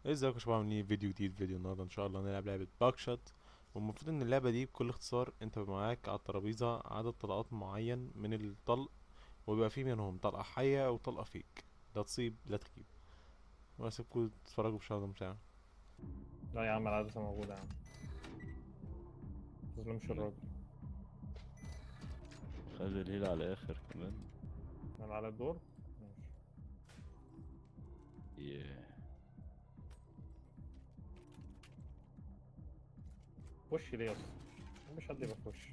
ازيكم يا شباب، عاملين فيديو جديد. فيديو النهارده ان شاء الله هنلعب لعبه باكشوت. والمفروض ان اللعبه دي بكل اختصار انت بيبقى معاك على الترابيزه عدد طلقات معين من الطلق، وبيبقى فيه منهم طلقه حيه او طلقه فيك. لا تصيب لا تخيب. واسيبكم تتفرجوا بشهاده ممتعه. لا يا عم العدسة موجودة يا عم. متظلمش الراجل. خلي الهيل على الاخر كمان. انا على الدور. ماشي. yeah. وش ليه يا اسطى؟ مش حد يبقى في وش.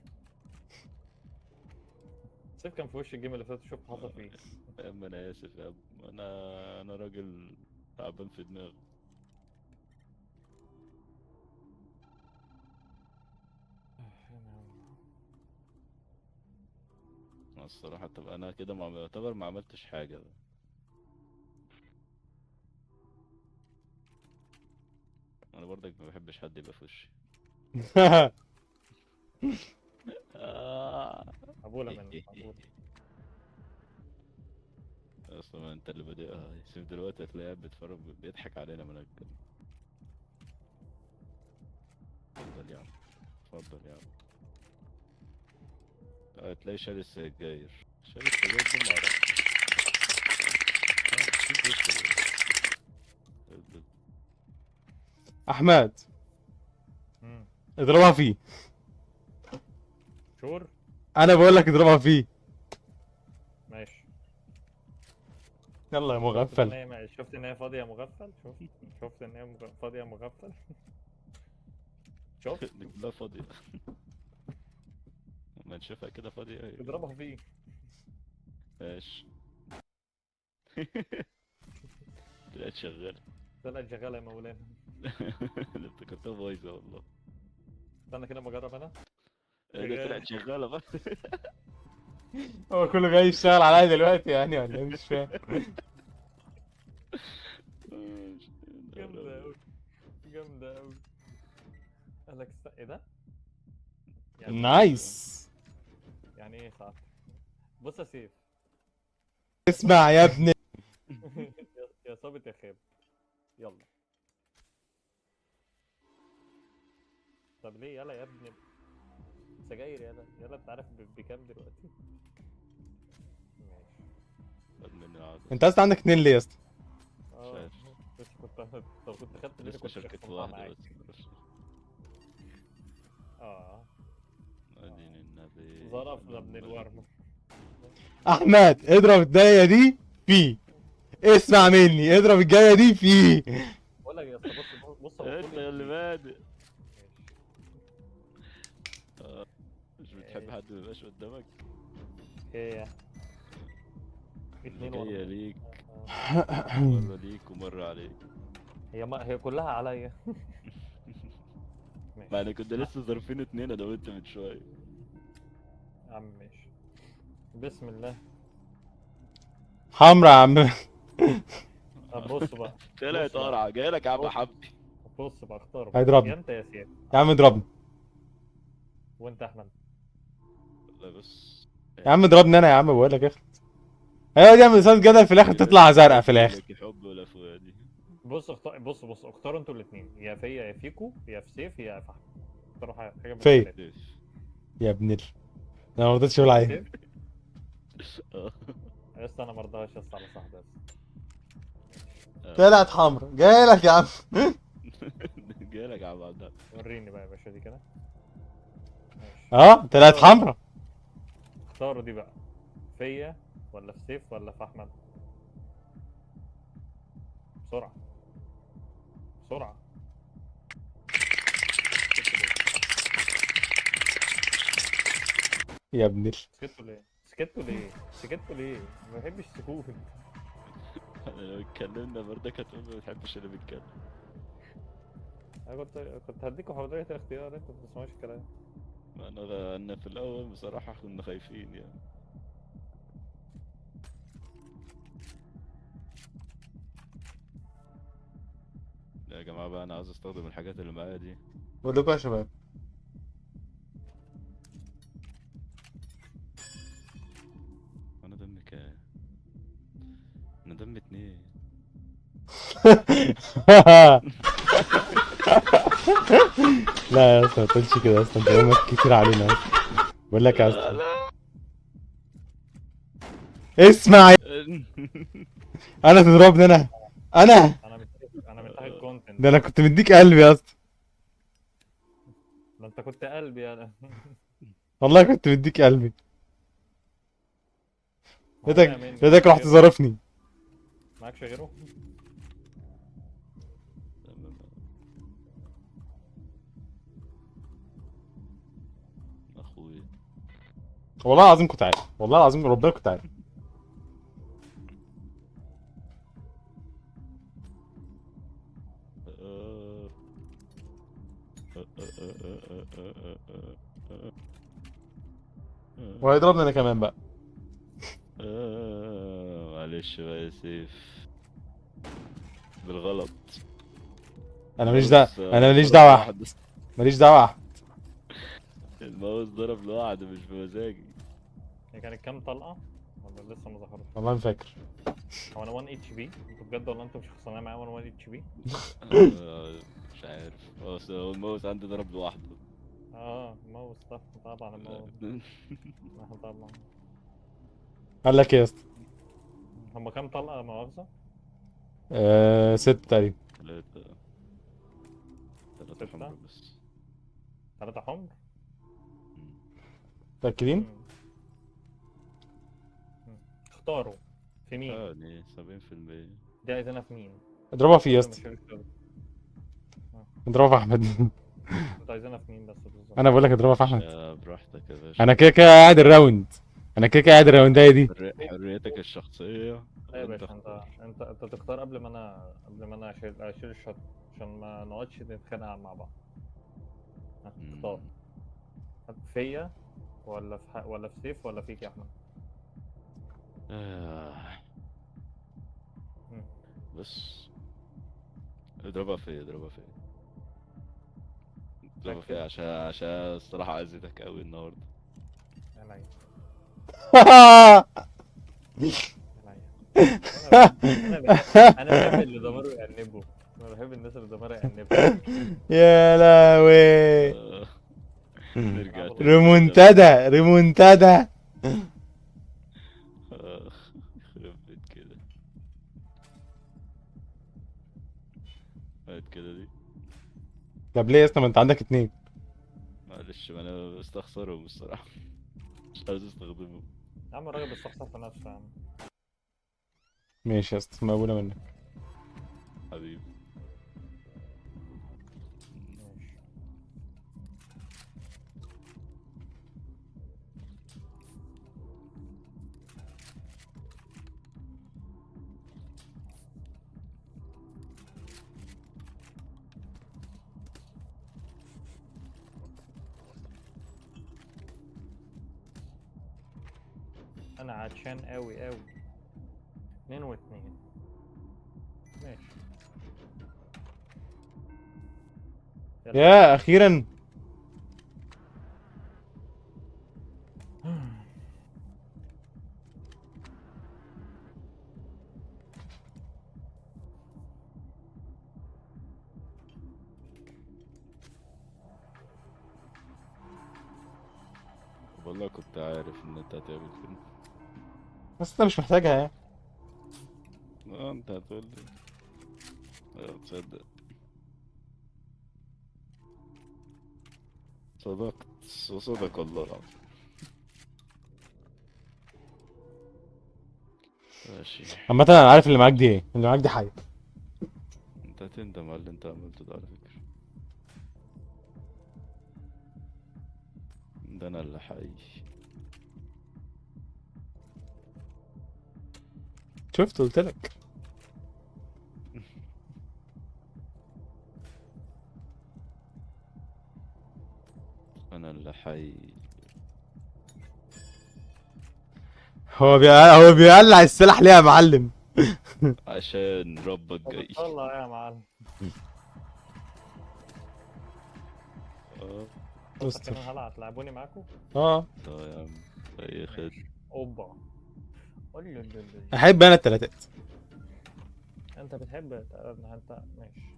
سيف كان في وش الجيم اللي فات، شوف حصل فيه. يا عم انا اسف يا عم. انا راجل تعبان في دماغي. أنا الصراحه طب انا كده يعتبر ما عملتش حاجه بقى. انا برضك ما بحبش حد يبقى في وشي. آه. مقبولة منك مقبولة. اصلا انت اللي بادئها يوسف، دلوقتي هتلاقيه قاعد بيتفرج بيضحك علينا من الكلام. اتفضل يا عم، اتفضل يا عم. هتلاقي شاري السجاير، شاري السجاير دي معرفش. شوف وشه ده. احمد، امم اضربها فيه. شور. انا بقول لك اضربها فيه. ماشي. يلا يا شفت ان مغفل. هي شفت ان هي فاضية مغفل. شفت ان هي فاضية مغفل. شفت. دي كلها فاضية. ما نشوفها كده فاضية أيوة. اضربها فيه. ماشي. طلعت شغالة. طلعت شغالة يا مولانا. أنا افتكرتها بايظة والله. استنى كده بجرب انا. إيه ده، شغالة. طلعت شغالة بقى. هو كله جاي يشتغل عليا دلوقتي يعني ولا إيه؟ مش فاهم. يا نهار جامدة أبيض. أوي. جامدة أوي. قال لك ايه ده؟ يعني ايه؟ نايس. يعني ايه ساعات؟ بص يا سيف. اسمع يا ابني. يا صابت يا خاب. يلا. طب ليه يلا يا ابني؟ سجاير يلا يلا، انت عارف بكام دلوقتي؟ ماشي. خد مني العدس. انت اصلا عندك اتنين ليه يا اسطى؟ مش اه. عارف. بس كنت لو كنت خدت مني لسه كنت شركة شخصنتها واحدة معاك. بس معرفش. اه. أدين اه. النبي ظرفنا على ابن الملك. الورمة. احمد، اضرب الدايه دي فيه. اسمع مني، اضرب الجايه دي فيه. بقول لك يا اسطى، بص بص هو أنت فول اتش اللي دي. بادئ. ماشي. مش بتحب ماشي. حد ميبقاش قدامك. هي اللي اتنين جاية ورا. ليك. آه. مرة ليك ومرة عليك. هي ما هي كلها عليا. ما انا ماشي. كنت لسه ظارفين اتنين انا وانت من شوية. يا عم ماشي. بسم الله. حمرا يا عم. طب بص بقى. طلعت بص بقى. قرعة جايلك يا عم بص حمدي. بص بقى اختار بقى يا هيضربني انت يا سيف. يا عم، اضربني. وانت احمد. والله بص. يا عم يعني اضربني انا يا عم، بقول لك اخلع. ايوه دي مسات جدل في الاخر تطلع زرقاء في بقول الاخر. لك الحب والافواه دي. بص اختار. بص اختاروا انتوا الاثنين، يا فيا يا فيكو يا في سيف يا في احمد. اختاروا حاجه من في الثلاثه. ليش؟ يا ابن انا ما رضيتش اقول في عليها. سيف. اه. يا اسطى انا ما رضاش يا اسطى على صاحبي بس. ماشي. طلعت حمرا، جاي لك يا عم. جايلك يا عم عبد الله. وريني بقى يا باشا دي كده. ماشي. اه طلعت اختاروا حمرا. بقى. اختاروا دي بقى. فيا ولا في سيف ولا في احمد؟ بسرعه. بسرعه. سكتوا ليه؟ يا ابن سكتوا ليه؟ سكتوا ليه؟ سكتوا ليه؟ ما بحبش السكوت. احنا لو اتكلمنا برضك هتقول ما بتحبش اللي بيتكلم. انا كنت هديكوا حرية الاختيار، انتوا ما بتسمعوش الكلام. ما انا في الاول بصراحة كنا خايفين يعني. يا جماعة بقى انا عاوز استخدم الحاجات اللي معايا دي. بقول لكم يا شباب، انا دمي كام؟ انا دمي اتنين. لا يا اسطى ما تقولش كده يا اسطى، انت يومك كتير علينا يا اسطى. بقول لك يا لا اسطى لا. اسمع انا تضربني انا؟ انا انا متاخد كونتنت. ده انا كنت مديك قلبي يا اسطى، ده انت كنت قلبي يالا. والله كنت مديك قلبي. وقع لقيتك مني، لقيتك رحت ظرفني. معكش غيره؟ اخويا والله العظيم كنت عارف، والله العظيم ربنا كنت عارف. وهيضربني انا كمان بقى. معلش بقى يا سيف، بالغلط. انا ماليش دعوه، الماوس انا ماليش ضرب دعوه، لوحده. ماليش دعوه. الماوس ضرب لوحده مش بمزاجي. هي كانت كام طلقه؟ ولا لسه ما ظهرتش؟ والله ما فاكر. هو انا 1 اتش بي؟ انتوا بجد ولا انتوا مش خسرانين معايا وانا 1 اتش بي؟ مش عارف، هو الماوس عندي ضرب لوحده. اه ماوس طبعا الماوس. طبعا. قال لك ايه يا اسطى؟ هما كام طلقه مؤاخذه؟ 6 تقريبا. ثلاثة ستة؟ حمر بس. 3 حمر؟ متأكدين؟ اختاروا في مين؟ يعني 70%. دي عايزينها في مين؟ اضربها فيه يا ولا اسطى، مش هيك؟ اضربها في احمد. انتوا عايزينها في مين بس بالظبط؟ انا بقول لك اضربها في احمد. براحتك يا باشا. انا كده كده قاعد الراوند، انا كده كده قاعد الراوندايه دي. حريتك الشخصية. لا يا وانت باشا، انت تختار قبل ما انا اشيل الشوت عشان ما نقعدش نتخانق مع بعض. اختار فيا ولا في سيف ولا فيك يا احمد؟ مم. بس اضربها فيا، اضربها فيا، اضربها متأكد؟ فيا عشان الصراحة اذيتك قوي النهاردة. عينيا. انا بحب اللي ضميره يأنبه. انا بحب الناس اللي ضميرها يأنبه. يا لهوي، نرجع تاني ريمونتادا ريمونتادا. يخرب بيت كده. بقت كده دي. طب ليه يا اسطى ما انت عندك 2؟ معلش، ما انا بستخسرهم الصراحة. مش عايز استخدمهم. يا عم الراجل بيستخسر في نفسه يا عم. ماشي يا اسطى، مقبولة منك. حبيبي. ماشي. انا عطشان قوي قوي. 2 و2. ماشي. يلا. يا اخيرا. والله كنت عارف ان انت هتعمل كده. بس انت مش محتاجها يعني. انت هتقول لي. تصدق صدقت، صدق والله العظيم. ماشي. عامة انا عارف اللي معاك دي ايه، اللي معاك دي حاجة. انت هتندم على اللي انت عملته ده على فكرة. ده انا اللي حي. شفت قلت لك. انا اللي حي. هو بيقلع السلاح ليه يا معلم؟ عشان ربك جاي. الله يا معلم. اه. استر. كمان هلا هتلعبوني معاكم؟ اه يا عم اي خد. اوبا. قول لي احب انا التلاتات. انت بتحب انت ماشي.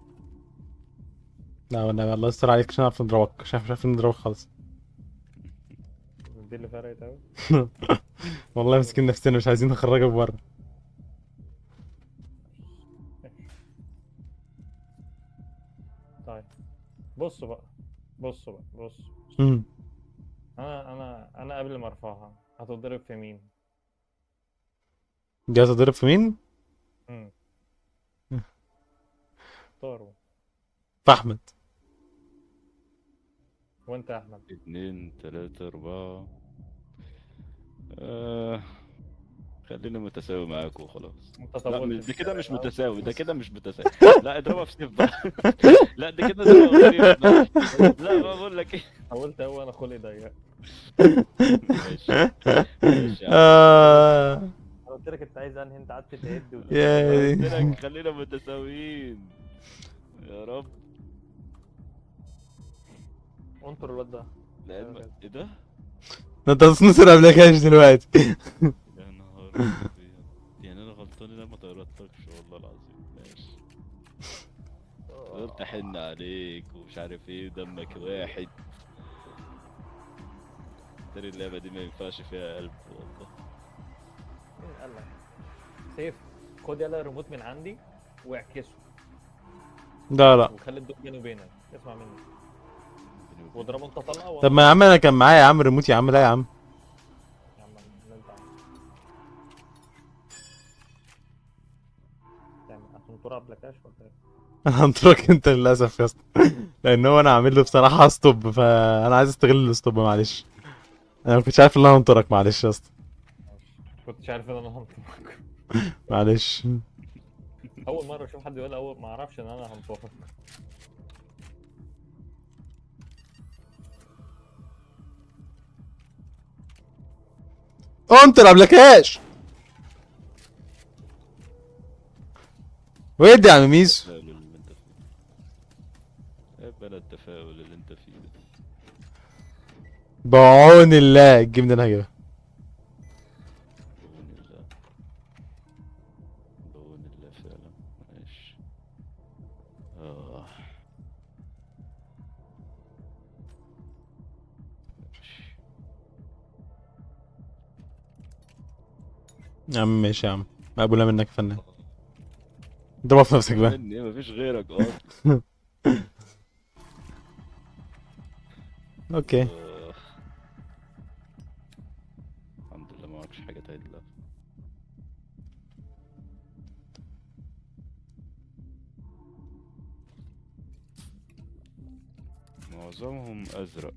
لا والله الله يستر عليك، مش هنعرف نضربك، مش عارفين نضربك خالص. دي اللي فرقت اوي. والله مسكين نفسنا مش عايزين نخرجك بره. ماشي. طيب بصوا بقى، بص. مم. انا قبل ما ارفعها هتضرب في مين؟ جاي تضرب في مين؟ امم طاروا. في احمد. وانت يا احمد؟ 2 3 4. خليني متساوي معاك وخلاص. انت لا طولت في ده كده مش الكلام أوي. متساوي، ده كده مش متساوي. لا اضربها في سيف بقى. لا ده كده اضربها في سيف بقى. لا ما بقول لك ايه. طولت اوي، انا خلقي ضيق. ماشي. ماشي يا عم. آه. انا قلت لك انت عايز انهي، انت قعدت تعد يا قلت دي. لك خلينا متساويين. يا رب. انطر الواد ده. لعلم ايه ده؟ ده انت هتنصر قبلكاش دلوقتي. يا نهار ابيض. يعني انا غلطان ان انا ما طيرتكش والله العظيم. ماشي. قلت احن عليك ومش عارف ايه ودمك واحد. ترى اللعبة دي ما ينفعش فيها قلب والله. مين قال لك؟ سيف، خد يلا الريموت من عندي واعكسه، لا وخلي الدور بيني وبينك، اسمع مني. بيني وبينك. واضربه انت طلقه وانا طب ما يا عم انا كان معايا يا عم ريموت يا عم، لا يا عم. يا عم اللي انت عايزه. يعني هتنطر قبلكاش ولا ايه؟ انا هنطرك انت للاسف يا اسطى، لان هو انا عامل له بصراحه ستوب، فانا عايز استغل الستوب معلش. انا ما كنتش عارف ان انا هنطرك، معلش يا اسطى. كنتش عارف ان انا هنطرك. معلش. اول مره اشوف حد يقول اول ما اعرفش ان انا هنطرك. انطر قبلكاش. ويدي يا عم ميزو. التفاؤل اللي انت فيه. ايه بلا التفاؤل اللي انت فيه ده. بعون الله الجيم ده انا هجيبها. بعون الله. بعون الله فعلا. ماشي. ماشي. يا عم ماشي يا عم، مقبولة منك يا فنان. اضربها في نفسك بقى. مني مفيش غيرك اصلا. اوكي. الحمد لله ما معكش حاجة تعدل. معظمهم أزرق.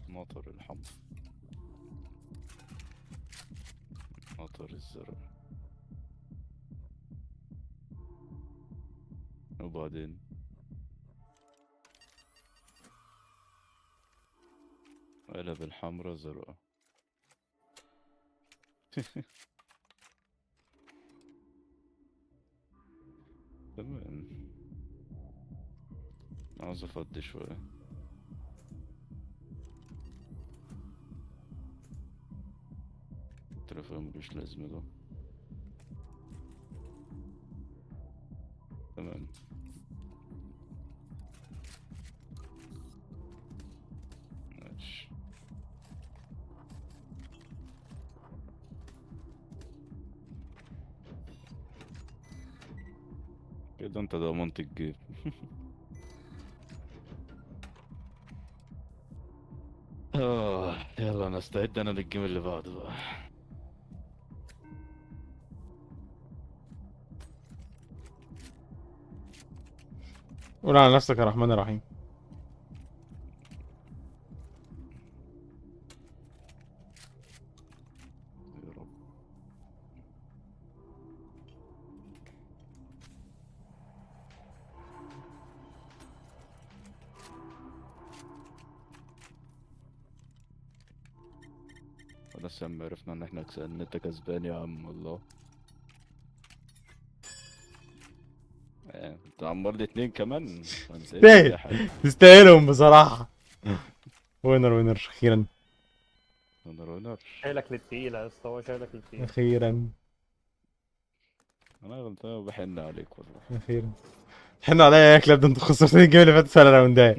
مطر الحمر. مطر الزرق. وبعدين قلب الحمرا زرقاء. تمام. عاوز افضي شوية. التليفون ملوش لازمة ده. تمام. ماشي. كده انت ضمنت الجيم. يلا نستعد انا للجيم اللي بعده بقى. قول على نفسك يا رحمن الرحيم. يا رب. خلاص يا عم عرفنا ان احنا ان انت كسبان يا عم والله. انت عمر لي 2 كمان. انت ايه تستاهل، النجاح ده؟ تستاهلهم بصراحة. وينر وينر اخيرا. ونر. شايلك للتقيلة يا اسطى، هو شايلك للتقيلة. اخيرا انا غلطان وبحن عليك والله. اخيرا حنوا عليا يا كلاب، ده انتوا خسرتوني الجيم اللي فات 3 راوندات.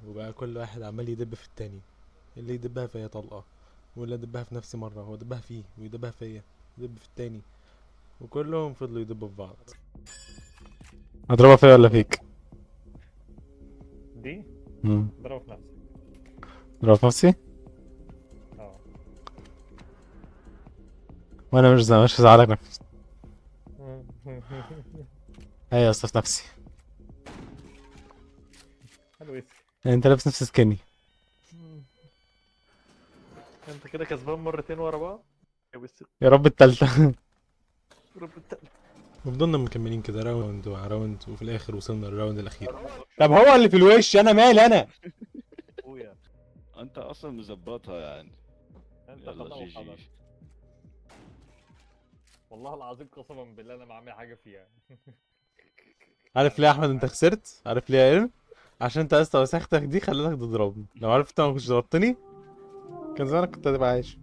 وبقى كل واحد عمال يدب في التاني، اللي يدبها فيا طلقة، واللي يدبها في نفسي مرة، هو دبها فيه ويدبها فيا، يدب في التاني، وكلهم فضلوا يدبوا في بعض. هضربها فيا ولا فيك؟ دي ضرب في نفسك. ضربها في نفسي؟ اه وانا مش هزعلك نفسي. ايوه يا اسطى في نفسي. حلو اسم. يعني انت لابس نفس سكني. انت كده كسبان مرتين ورا بعض يا بس. يا رب التالتة. رب التقل. وفضلنا مكملين كده راوند ورا راوند، وفي الاخر وصلنا للراوند الاخير. طب هو اللي في الوش، انا مالي انا. اخويا انت اصلا مظبطها يعني. انت يلا قضاء جي وقدر. جي. والله العظيم قسما بالله انا ما عامل حاجه فيها. عارف ليه يا احمد انت خسرت؟ عارف ليه يا ايرن؟ عشان انت يا اسطى وسختك دي خلتك تضربني. لو عرفت انت ما كنتش ضربتني كان زمانك كنت هتبقى عايش.